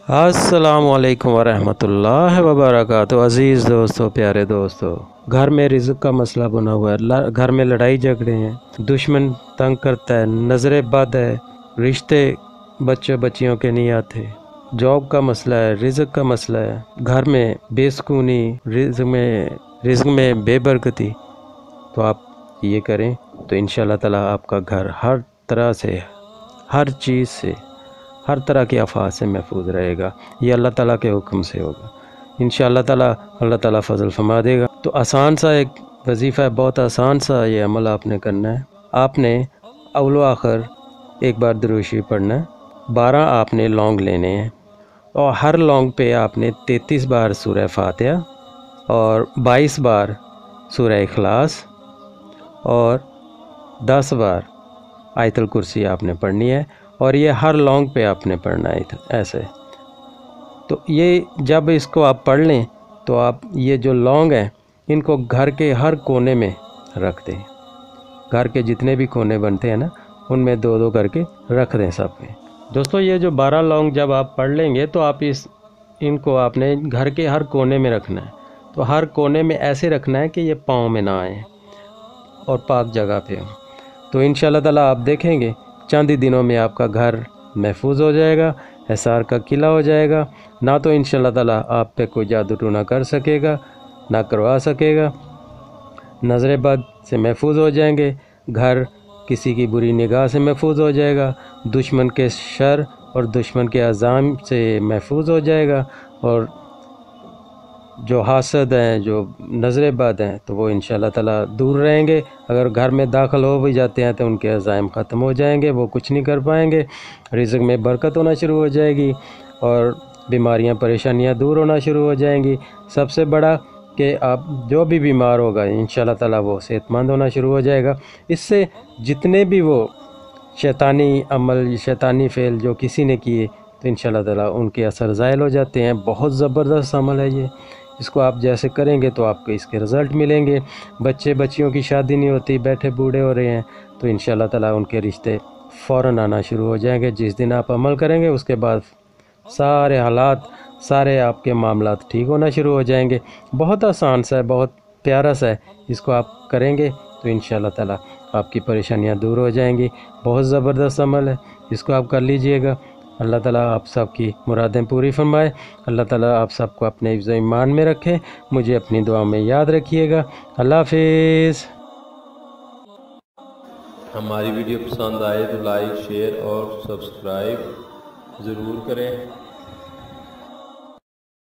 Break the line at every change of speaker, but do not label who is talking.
अस्सलामुअलैकुम वरहमतुल्लाहि वबरकातुहू। अज़ीज़ दोस्तों, प्यारे दोस्तों, घर में रिज़्क़ का मसला बना हुआ है। घर में लड़ाई झगड़े हैं, दुश्मन तंग करता है, नज़रें बद है, रिश्ते बच्चे बच्चियों के नहीं आते, जॉब का मसला है, रिज़्क़ का मसला है, घर में बेसुकूनी, रिज़्क़ में बेबरकती। तो आप ये करें तो इंशाअल्लाह ताला आपका घर हर तरह से, हर चीज़ से, हर तरह की आफात से महफूज रहेगा। ये अल्लाह ताला के हुक्म से होगा इंशाअल्लाह ताला। अल्लाह ताला फजल फरमा देगा। तो आसान सा एक वजीफ़ा है, बहुत आसान सा ये अमल आपने करना है। आपने अव्वल आखिर एक बार दुरूद शरीफ पढ़ना है। 12 आपने लौंग लेने हैं और हर लौंग पे आपने 33 बार सूरह फातिहा और 22 बार सूरह इखलास और 10 बार आयतुल कुर्सी आपने पढ़नी है। और ये हर लौंग पे आपने पढ़ना है ऐसे। तो ये जब इसको आप पढ़ लें तो आप ये जो लौंग हैं इनको घर के हर कोने में रख दें। घर के जितने भी कोने बनते हैं ना, उनमें 2-2 करके रख दें सब में। दोस्तों, ये जो 12 लौंग जब आप पढ़ लेंगे तो आप इनको आपने घर के हर कोने में रखना है। तो हर कोने में ऐसे रखना है कि ये पाँव में ना आए और पाक जगह पे हो। तो इंशाअल्लाह ताला आप देखेंगे चंद ही दिनों में आपका घर महफूज हो जाएगा, हिसार का किला हो जाएगा। ना तो इंशाअल्लाह ताला आप पे कोई जादू टूना कर सकेगा, ना करवा सकेगा। नज़र बद से महफूज हो जाएंगे, घर किसी की बुरी निगाह से महफूज हो जाएगा, दुश्मन के शर और दुश्मन के अज़ाम से महफूज हो जाएगा। और जो हासद हैं, जो नज़र बद हैं, तो वो इंशाअल्लाह ताला दूर रहेंगे। अगर घर में दाखिल हो भी जाते हैं तो उनके अज़ाइम ख़त्म हो जाएंगे, वो कुछ नहीं कर पाएंगे। रिज़्क़ में बरकत होना शुरू हो जाएगी और बीमारियां परेशानियां दूर होना शुरू हो जाएंगी। सबसे बड़ा कि आप जो भी बीमार होगा इंशाअल्लाह ताला वो सेहतमंद होना शुरू हो जाएगा। इससे जितने भी वो शैतानी अमल, शैतानी फ़ेल जो किसी ने किए, तो इंशाअल्लाह ताला उनके असर ज़ायल हो जाते हैं। बहुत ज़बरदस्त अमल है ये। इसको आप जैसे करेंगे तो आपको इसके रिज़ल्ट मिलेंगे। बच्चे बच्चियों की शादी नहीं होती, बैठे बूढ़े हो रहे हैं, तो इंशाअल्लाह ताला उनके रिश्ते फ़ौरन आना शुरू हो जाएंगे। जिस दिन आप अमल करेंगे उसके बाद सारे हालात, सारे आपके मामलात ठीक होना शुरू हो जाएंगे। बहुत आसान सा है, बहुत प्यारा सा है। इसको आप करेंगे तो इंशाअल्लाह ताला आपकी परेशानियां दूर हो जाएंगी। बहुत ज़बरदस्त अमल है, इसको आप कर लीजिएगा। अल्लाह ताला आप सबकी मुरादें पूरी फरमाए। अल्लाह ताला आप सबको अपने हिफ्ज़ ईमान में रखे। मुझे अपनी दुआ में याद रखिएगा। अल्लाह हाफिज़।
हमारी वीडियो पसंद आए तो लाइक, शेयर और सब्सक्राइब ज़रूर करें।